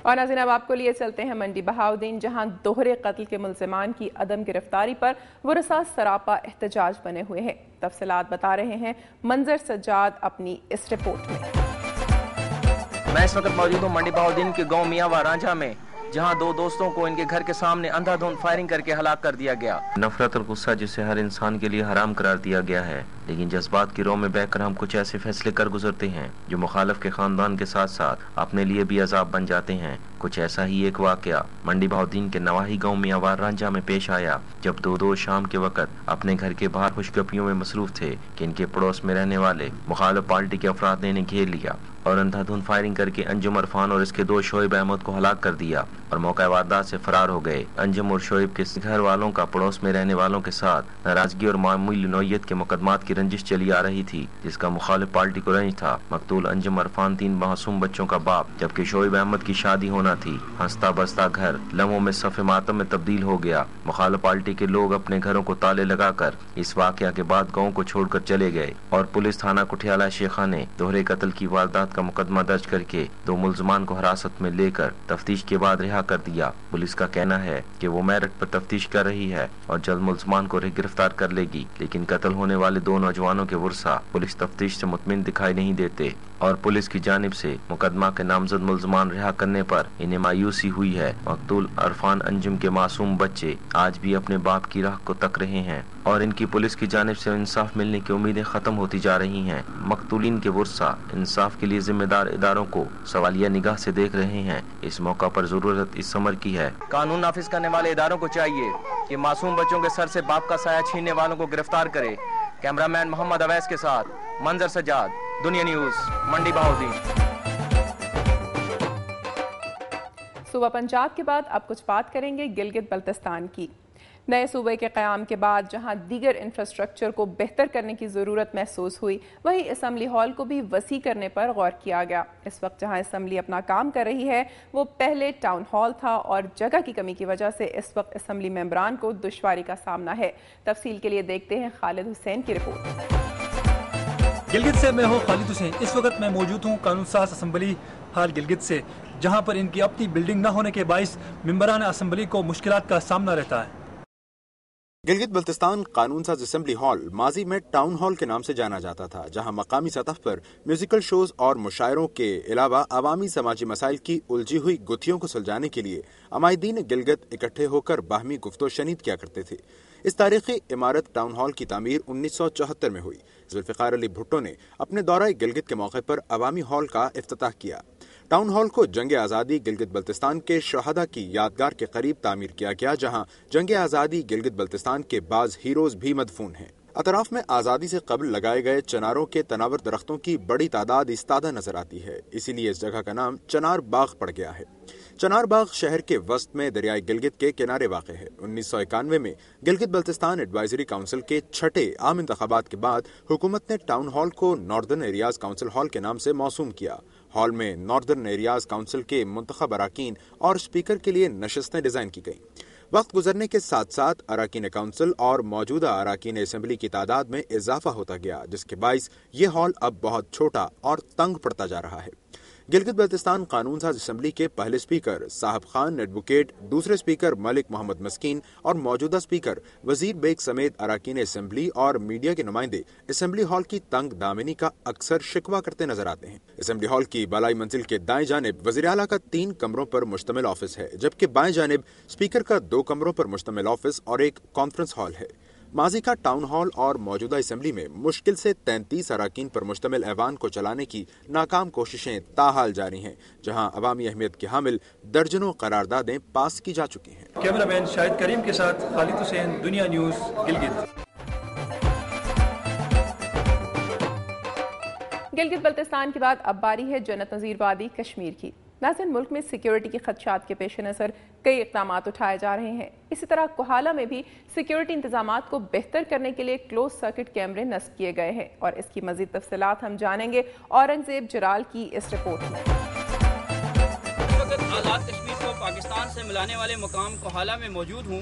اور ناظرین اب آپ کو لیے چلتے ہیں منڈی بہاؤدین، جہاں دوہرے قتل کے ملزمان کی عدم گرفتاری پر ورثاء سراپا احتجاج بنے ہوئے ہیں۔ تفصیلات بتا رہے ہیں منظر سجاد اپنی اس رپورٹ میں۔ میں اس وقت موجود ہوں منڈی بہاؤدین کے گاؤں میاں رانجھا میں، جہاں دو دوستوں کو ان کے گھر کے سامنے اندھا دھند فائرنگ کر کے ہلاک کر دیا گیا۔ نفرت اور غصہ جسے ہر انسان کے لیے حرام قرار دیا گیا ہے، لیکن جذبات کی رو میں بہ کر ہم کچھ ایسے فیصلے کر گزرتے ہیں جو مخالف کے خاندان کے ساتھ ساتھ اپنے لیے بھی عذاب بن جاتے ہیں۔ کچھ ایسا ہی ایک واقعہ منڈی بہاؤدین کے نواحی گاؤں میاں رانجھا میں پیش آیا، جب دو شام کے وقت اپنے گھر کے باہر خوش گپیوں میں مصروف تھے کہ ان کے پڑوس میں رہنے والے مخالف پارٹی کے افراد نے انہیں گھیر لیا اور اندھا دھند فائرنگ کر کے انجم عرفان اور اس کے دو شعیب احمد کو ہلاک کر دیا اور موقع واردات سے فرار ہو گئے۔ انجم اور شعیب کے گھر والوں کا پڑوس میں رہنے والوں کے ساتھ ناراضگی اور معمولی نوعیت کے مقدمات کی رنجش چلی آ رہی تھی، جس کا مخالف پارٹی کو رنج تھا۔ مقتول انجم عرفان 3 معصوم بچوں کا باپ، جبکہ شعیب احمد کی شادی ہونا تھی۔ ہنستا بستا گھر لمحوں میں صف ماتم میں تبدیل ہو گیا۔ مخالف پارٹی کے لوگ اپنے گھروں کو تالے لگا کر اس واقعہ کے بعد گاؤں کو چھوڑ کر چلے گئے اور پولیس تھانہ کٹھیالہ شیخا نے دوہرے قتل کی واردات کا مقدمہ درج کر کے 2 ملزمان کو حراست میں لے کر تفتیش کے بعد رہا کر دیا۔ پولیس کا کہنا ہے کہ وہ میرٹ پر تفتیش کر رہی ہے اور جلد ملزمان کو گرفتار کر لے گی، لیکن قتل ہونے والے 2 نوجوانوں کے ورثاء پولیس تفتیش سے مطمئن دکھائی نہیں دیتے اور پولیس کی جانب سے مقدمہ کے نامزد ملزمان رہا کرنے پر انہیں مایوسی ہوئی ہے۔ مقتول عرفان انجم کے معصوم بچے آج بھی اپنے باپ کی راہ کو تک رہے ہیں اور ان کی پولیس کی جانب سے انصاف ملنے کی امیدیں ختم ہوتی جا رہی ہیں۔ مقتولین کے ورثاء انصاف کے لیے ذمہ دار اداروں کو سوالیہ نگاہ سے دیکھ رہے ہیں۔ اس موقع پر ضرورت اس امر کی ہے، قانون نافذ کرنے والے اداروں کو چاہیے کہ معصوم بچوں کے سر سے باپ کا سایہ چھیننے والوں کو گرفتار کرے۔ کیمرہ مین محمد اویس کے ساتھ منظر سجاد، دنیا نیوز، منڈی بہاؤدین۔ صوبہ پنجاب کے بعد اب کچھ بات کریں گے گلگت بلتستان کی۔ نئے صوبے کے قیام کے بعد جہاں دیگر انفراسٹرکچر کو بہتر کرنے کی ضرورت محسوس ہوئی، وہیں اسمبلی ہال کو بھی وسیع کرنے پر غور کیا گیا۔ اس وقت جہاں اسمبلی اپنا کام کر رہی ہے، وہ پہلے ٹاؤن ہال تھا اور جگہ کی کمی کی وجہ سے اس وقت اسمبلی ممبران کو دشواری کا سامنا ہے۔ تفصیل کے لیے دیکھتے ہیں خالد حسین کی رپورٹ۔ گلگت سے میں ہوں خالد حسین۔ اس وقت میں موجود ہوں قانون ساز اسمبلی ہال گلگت سے، جہاں پر ان کی اپنی بلڈنگ نہ ہونے کے باعث ممبران اسمبلی کو مشکلات کا سامنا رہتا ہے۔ گلگت بلتستان قانون ساز اسمبلی ہال ماضی میں ٹاؤن ہال کے نام سے جانا جاتا تھا، جہاں مقامی سطح پر میوزیکل شوز اور مشاعروں کے علاوہ عوامی سماجی مسائل کی الجھی ہوئی گتھیوں کو سلجھانے کے لیے عمائدین گلگت اکٹھے ہو کر باہمی گفت و شنید کیا کرتے تھے۔ اس تاریخی عمارت ٹاؤن ہال کی تعمیر 1974 میں ہوئی۔ ذوالفقار علی بھٹو نے اپنے دورہ گلگت کے موقع پر عوامی ہال کا افتتاح کیا۔ ٹاؤن ہال کو جنگ آزادی گلگت بلتستان کے شہداء کی یادگار کے قریب تعمیر کیا گیا، جہاں جنگ آزادی گلگت بلتستان کے بعض ہیروز بھی مدفون ہیں۔ اطراف میں آزادی سے قبل لگائے گئے چناروں کے تناور درختوں کی بڑی تعداد استادہ نظر آتی ہے، اسی لیے اس جگہ کا نام چنار باغ پڑ گیا ہے۔ چنار باغ شہر کے وسط میں دریائے گلگت کے کنارے واقع ہے۔ 1991 میں گلگت بلتستان ایڈوائزری کونسل کے 6 عام انتخابات کے بعد حکومت نے ٹاؤن ہال کو ناردرن ایریاز کونسل ہال کے نام سے موسوم کیا۔ ہال میں ناردرن ایریاز کونسل کے منتخب اراکین اور اسپیکر کے لیے نشستیں ڈیزائن کی گئیں۔ وقت گزرنے کے ساتھ ساتھ اراکین کونسل اور موجودہ اراکین اسمبلی کی تعداد میں اضافہ ہوتا گیا، جس کے باعث یہ ہال اب بہت چھوٹا اور تنگ پڑتا جا رہا ہے۔ گلگت بلتستان قانون ساز اسمبلی کے پہلے اسپیکر صاحب خان ایڈوکیٹ، دوسرے اسپیکر ملک محمد مسکین اور موجودہ اسپیکر وزیر بیگ سمیت اراکین اسمبلی اور میڈیا کے نمائندے اسمبلی ہال کی تنگ دامنی کا اکثر شکوہ کرتے نظر آتے ہیں۔ اسمبلی ہال کی بالائی منزل کے دائیں جانب وزیر اعلیٰ کا 3 کمروں پر مشتمل آفس ہے، جبکہ بائیں جانب اسپیکر کا 2 کمروں پر مشتمل آفس اور ایک کانفرنس ہال ہے۔ ماضی کا ٹاؤن ہال اور موجودہ اسمبلی میں مشکل سے 33 اراکین پر مشتمل ایوان کو چلانے کی ناکام کوششیں تاحال جاری ہیں، جہاں عوامی اہمیت کے حامل درجنوں قراردادیں پاس کی جا چکی ہیں۔ کیمرہ مین شاہد کریم کے ساتھ خالد حسین، دنیا نیوز، گلگت۔ گلگت بلتستان کے بعد اب باری ہے جنت نظیر وادی کشمیر کی۔ ناظرین، ملک میں سیکیورٹی کے خدشات کے پیش نظر کئی اقدامات اٹھائے جا رہے ہیں۔ اسی طرح کوہالہ میں بھی سیکیورٹی انتظامات کو بہتر کرنے کے لیے کلوز سرکٹ کیمرے نصب کیے گئے ہیں، اور اس کی مزید تفصیلات ہم جانیں گے اورنگزیب جرال کی اس رپورٹ میں۔ اس وقت آزاد کشمیر کو پاکستان سے ملانے والے مقام کوہالہ میں موجود ہوں،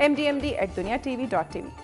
mdmd@duniatv.tv।